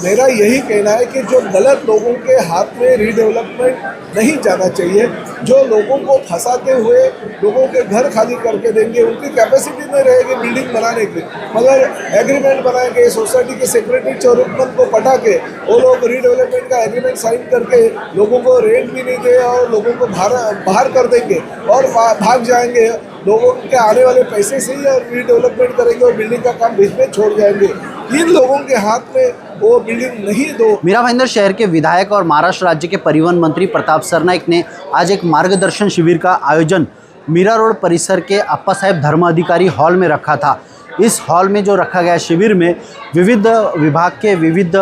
मेरा यही कहना है कि जो गलत लोगों के हाथ में रीडेवलपमेंट नहीं जाना चाहिए, जो लोगों को फंसाते हुए लोगों के घर खाली करके देंगे, उनकी कैपेसिटी नहीं रहेगी बिल्डिंग बनाने की, मगर एग्रीमेंट बनाएंगे, सोसाइटी के सेक्रेटरी चेयरमैन को पटा के वो लोग रीडेवलपमेंट का एग्रीमेंट साइन करके लोगों को रेंट भी नहीं दे और लोगों को बाहर कर देंगे और भाग जाएंगे। लोगों के आने वाले पैसे से ही और रीडेवलपमेंट करेंगे और बिल्डिंग का काम बीच में छोड़ जाएंगे। इन लोगों के हाथ में वो बिल्डिंग नहीं दो। मीरा भाईंदर शहर के विधायक और महाराष्ट्र राज्य के परिवहन मंत्री प्रताप सरनाईक ने आज एक मार्गदर्शन शिविर का आयोजन मीरा रोड परिसर के अप्पा साहेब धर्म अधिकारी हॉल में रखा था। इस हॉल में जो रखा गया शिविर में विविध विभाग के विविध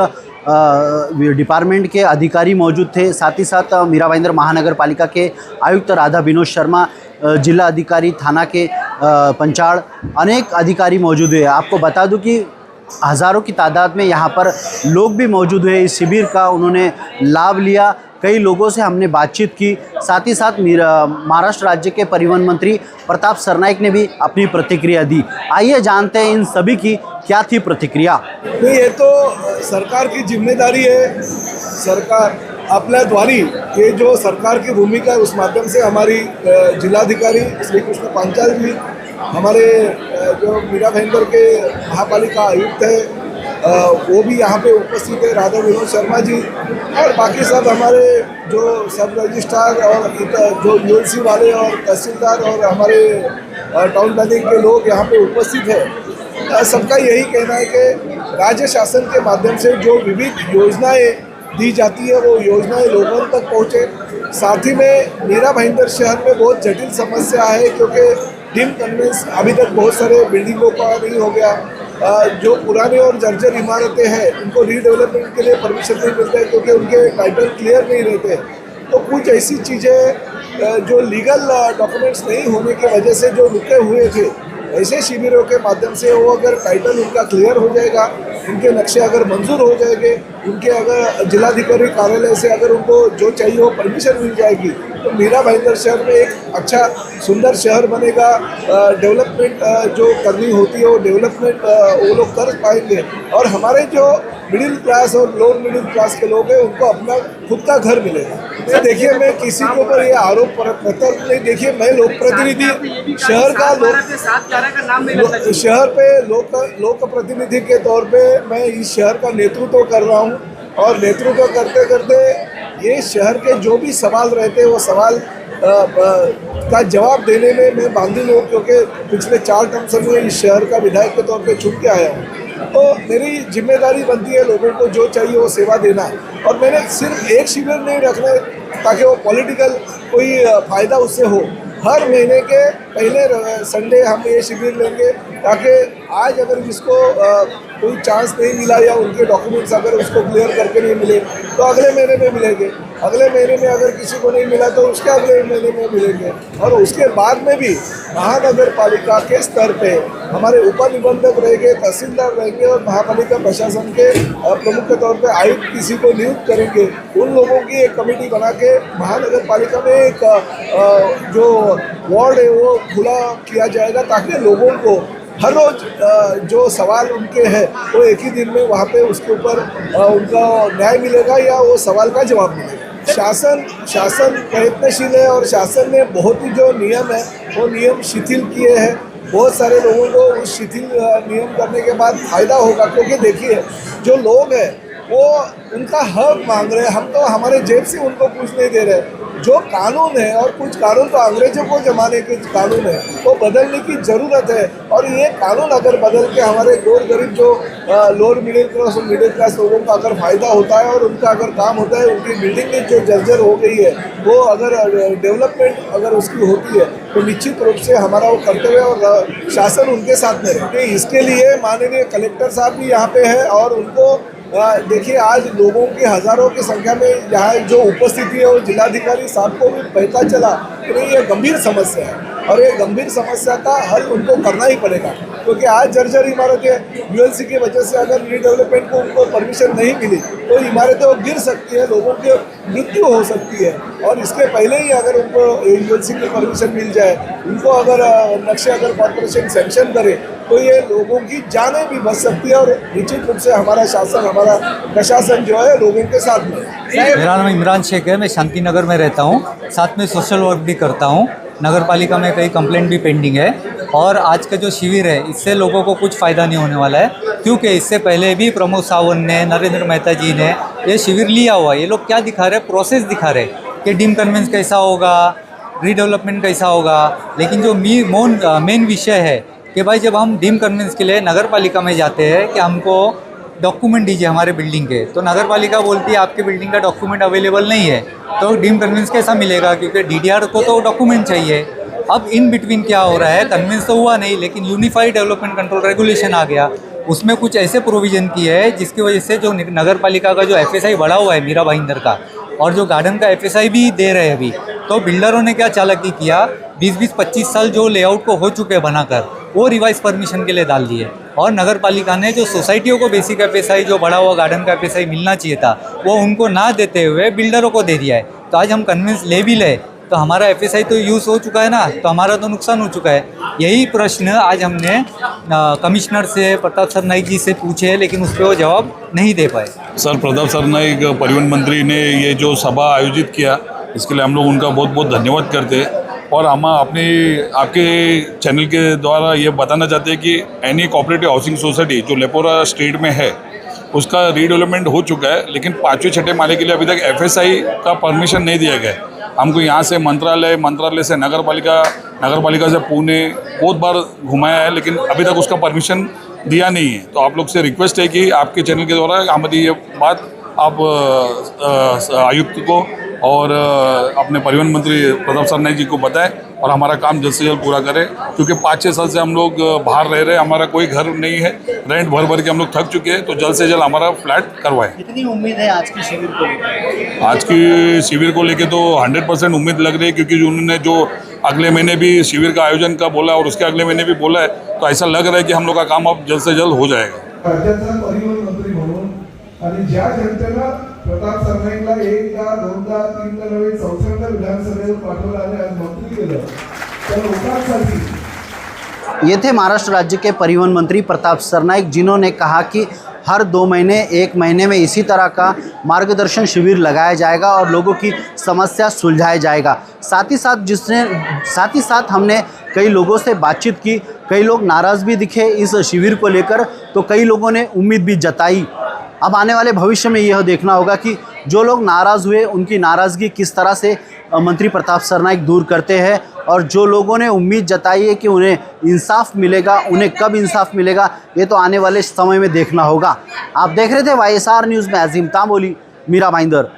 डिपार्टमेंट के अधिकारी मौजूद थे। साथ ही साथ मीरा भाईंदर महानगर पालिका के आयुक्त राधा विनोद शर्मा, जिला अधिकारी थाना के पंचाड़, अनेक अधिकारी मौजूद हुए। आपको बता दूं कि हज़ारों की तादाद में यहाँ पर लोग भी मौजूद हुए। इस शिविर का उन्होंने लाभ लिया। कई लोगों से हमने बातचीत की। साथ ही साथ महाराष्ट्र राज्य के परिवहन मंत्री प्रताप सरनाईक ने भी अपनी प्रतिक्रिया दी। आइए जानते हैं इन सभी की क्या थी प्रतिक्रिया। नहीं, ये तो सरकार की जिम्मेदारी है। सरकार अपने द्वारी ये जो सरकार की भूमिका है उस माध्यम से हमारी जिलाधिकारी श्री कृष्ण पांचाल जी, हमारे जो मीरा भाईंदर के महापालिका आयुक्त है वो भी यहाँ पे उपस्थित है, राधा विनोद शर्मा जी, और बाकी सब हमारे जो सब रजिस्ट्रार और जो यूएलसी वाले और तहसीलदार और हमारे टाउन प्लानिंग के लोग यहाँ पे उपस्थित है। सबका यही कहना है कि राज्य शासन के माध्यम से जो विविध योजनाएं दी जाती है वो योजनाएं लोगों तक पहुँचे। साथ ही में मीरा भाईंदर शहर में बहुत जटिल समस्या है क्योंकि डिम कन्वेंस अभी तक बहुत सारे बिल्डिंगों का नहीं हो गया। जो पुराने और जर्जर इमारतें हैं उनको रीडेवलपमेंट के लिए परमिशन नहीं मिलता है क्योंकि उनके टाइटल क्लियर नहीं रहते। तो कुछ ऐसी चीज़ें जो लीगल डॉक्यूमेंट्स नहीं होने की वजह से जो रुके हुए थे, ऐसे शिविरों के माध्यम से वो अगर टाइटल उनका क्लियर हो जाएगा, उनके नक्शे अगर मंजूर हो जाएंगे, उनके अगर जिलाधिकारी कार्यालय से अगर उनको जो चाहिए वो परमिशन मिल जाएगी, तो मीरा भाईंदर शहर में एक अच्छा सुंदर शहर बनेगा। डेवलपमेंट जो करनी होती है वो डेवलपमेंट वो लोग कर पाएंगे और हमारे जो मिडिल क्लास और लोअर मिडिल क्लास के लोग हैं उनको अपना खुद का घर मिलेगा। देखिए, मैं किसी के ऊपर ये आरोप प्रत्यारोप नहीं, देखिए मैं लोक प्रतिनिधि शहर का शहर पे लोक प्रतिनिधि के तौर पे मैं इस शहर का नेतृत्व कर रहा हूँ और नेतृत्व करते करते ये शहर के जो भी सवाल रहते हैं वो सवाल का जवाब देने में मैं बांधिल हूँ क्योंकि पिछले 4 टर्म से मैं इस शहर का विधायक के तौर पे चुन के आया हूँ। तो मेरी जिम्मेदारी बनती है लोगों को जो चाहिए वो सेवा देना, और मैंने सिर्फ एक शिविर नहीं रखना ताकि वो पॉलिटिकल कोई फ़ायदा उससे हो। हर महीने के पहले संडे हम ये शिविर लेंगे ताकि आज अगर जिसको कोई चांस नहीं मिला या उनके डॉक्यूमेंट्स अगर उसको क्लियर करके नहीं मिले तो अगले महीने में मिलेंगे, अगले महीने में अगर किसी को नहीं मिला तो उसके अगले महीने में मिलेंगे। और उसके बाद में भी महानगर पालिका के स्तर पे हमारे उपनिबंधक रहेंगे, तहसीलदार रहेंगे और महापालिका प्रशासन के प्रमुख के तौर पे आयुक्त किसी को नियुक्त करेंगे। उन लोगों की एक कमेटी बना के महानगर पालिका में एक जो वार्ड है वो खुला किया जाएगा ताकि लोगों को हर रोज़ जो सवाल उनके हैं वो एक ही दिन में वहाँ पे उसके ऊपर उनका न्याय मिलेगा या वो सवाल का जवाब मिलेगा। शासन प्रयत्नशील है और शासन ने बहुत ही जो नियम है वो नियम शिथिल किए हैं। बहुत सारे लोगों को उस शिथिल नियम करने के बाद फ़ायदा होगा क्योंकि देखिए जो लोग हैं वो उनका हक मांग रहे हैं, हम तो हमारे जेब से उनको कुछ नहीं दे रहे। जो कानून है और कुछ कानून तो अंग्रेजों को जमाने के कानून है वो बदलने की ज़रूरत है, और ये कानून अगर बदल के हमारे गोर गरीब जो लोअर मिडिल क्लास और मिडिल क्लास लोगों का अगर फ़ायदा होता है और उनका अगर काम होता है, उनकी बिल्डिंग जो जर्जर हो गई है वो अगर डेवलपमेंट अगर उसकी होती है तो निश्चित रूप से हमारा वो कर्तव्य और शासन उनके साथ में है। इसके लिए माननीय कलेक्टर साहब भी यहाँ पे है और उनको देखिए आज लोगों की हज़ारों की संख्या में यहाँ जो उपस्थिति है वो जिलाधिकारी साहब को भी पता चला कि ये गंभीर समस्या है। और ये गंभीर समस्या का हल उनको करना ही पड़ेगा, क्योंकि आज जर्जर इमारतें यूएलसी की वजह से अगर रीडेवलपमेंट को उनको परमिशन नहीं मिली तो इमारतें वो गिर सकती है, लोगों की मृत्यु हो सकती है। और इसके पहले ही अगर उनको यूएलसी की परमिशन मिल जाए, उनको अगर नक्शे अगर कॉर्पोरेशन सैंक्शन करे तो ये लोगों की जानें भी बच सकती है और निश्चित रूप से हमारा शासन, हमारा प्रशासन जो है लोगों के साथ में है। मेरा नाम इमरान शेख है, मैं शांति नगर में रहता हूँ, साथ में सोशल वर्क भी करता हूँ। नगर पालिका में कई कंप्लेंट भी पेंडिंग है और आज का जो शिविर है इससे लोगों को कुछ फ़ायदा नहीं होने वाला है, क्योंकि इससे पहले भी प्रमोद सावंत ने, नरेंद्र मेहता जी ने ये शिविर लिया हुआ है। ये लोग क्या दिखा रहे हैं, प्रोसेस दिखा रहे हैं कि डीम कन्वेंस कैसा होगा, रीडेवलपमेंट कैसा होगा, लेकिन जो मेन विषय है कि भाई जब हम डीम कन्वेंस के लिए नगर पालिका में जाते हैं कि हमको डॉक्यूमेंट दीजिए हमारे बिल्डिंग के, तो नगर पालिका बोलती है आपके बिल्डिंग का डॉक्यूमेंट अवेलेबल नहीं है, तो डीम कन्वेंस कैसा मिलेगा, क्योंकि डीडीआर को तो डॉक्यूमेंट चाहिए। अब इन बिटवीन क्या हो रहा है, कन्वेंस तो हुआ नहीं, लेकिन यूनिफाइड डेवलपमेंट कंट्रोल रेगुलेशन आ गया, उसमें कुछ ऐसे प्रोविज़न किए है जिसकी वजह से जो नगर पालिका का जो एफएसआई बढ़ा हुआ है मीरा भाईंदर का, और जो गार्डन का एफएसआई भी दे रहे हैं अभी, तो बिल्डरों ने क्या चालाकी किया, 20-25 साल जो लेआउट को हो चुके बनाकर वो रिवाइज परमिशन के लिए डाल दिए, और नगर पालिका ने जो सोसाइटियों को बेसिक एफएसआई जो बढ़ा हुआ गार्डन का एफएसआई मिलना चाहिए था वो उनको ना देते हुए बिल्डरों को दे दिया है। तो आज हम कन्विंस ले भी ले तो हमारा एफएसआई तो यूज़ हो चुका है ना, तो हमारा तो नुकसान हो चुका है। यही प्रश्न आज हमने कमिश्नर से प्रताप सरनाईक जी से पूछे, लेकिन उस पर वो जवाब नहीं दे पाए। सर, प्रताप सरनाईक परिवहन मंत्री ने ये जो सभा आयोजित किया इसके लिए हम लोग उनका बहुत बहुत धन्यवाद करते हैं, और हम आपके चैनल के द्वारा ये बताना चाहते हैं कि एनी कोऑपरेटिव हाउसिंग सोसाइटी जो लेपोरा स्ट्रीट में है उसका रीडेवलपमेंट हो चुका है, लेकिन 5वें-6ठे माले के लिए अभी तक एफएसआई का परमिशन नहीं दिया गया है। हमको यहाँ से मंत्रालय से नगर पालिका से पुणे बहुत बार घुमाया है, लेकिन अभी तक उसका परमिशन दिया नहीं है। तो आप लोग से रिक्वेस्ट है कि आपके चैनल के द्वारा हमारी ये बात आप आयुक्त को और अपने परिवहन मंत्री प्रताप सरनाईक जी को बताएं और हमारा काम जल्द से जल्द पूरा करें, क्योंकि 5-6 साल से हम लोग बाहर रह रहे हैं, हमारा कोई घर नहीं है, रेंट भर के हम लोग थक चुके हैं, तो जल्द से जल्द हमारा फ्लैट करवाएं। कितनी उम्मीद है आज की शिविर को लेकर? आज की शिविर को लेके तो 100% उम्मीद लग रही है, क्योंकि उन्होंने जो अगले महीने भी शिविर का आयोजन का बोला और उसके अगले महीने भी बोला है, तो ऐसा लग रहा है कि हम लोग का काम अब जल्द से जल्द हो जाएगा। राज्याचा परिवहन मंत्री म्हणून आणि ज्या जनतेला प्रताप सरनाईकला 1दा 2दा 3दा नव्हे 4थ्यांदा विधानसभेवर पाठवलं आणि आज मंत्री केलं, त्या लोकांसाठी। ये थे महाराष्ट्र राज्य के परिवहन मंत्री प्रताप सरनाईक, जिन्होंने कहा कि हर 2 महीने 1 महीने में इसी तरह का मार्गदर्शन शिविर लगाया जाएगा और लोगों की समस्या सुलझाया जाएगा। साथ ही साथ हमने कई लोगों से बातचीत की, कई लोग नाराज़ भी दिखे इस शिविर को लेकर, तो कई लोगों ने उम्मीद भी जताई। अब आने वाले भविष्य में यह देखना होगा कि जो लोग नाराज़ हुए उनकी नाराज़गी किस तरह से मंत्री प्रताप सरनाईक दूर करते हैं, और जो लोगों ने उम्मीद जताई है कि उन्हें इंसाफ मिलेगा, उन्हें कब इंसाफ मिलेगा ये तो आने वाले समय में देखना होगा। आप देख रहे थे YSR न्यूज़ में अजीम तांबोली, मीरा भाईंदर।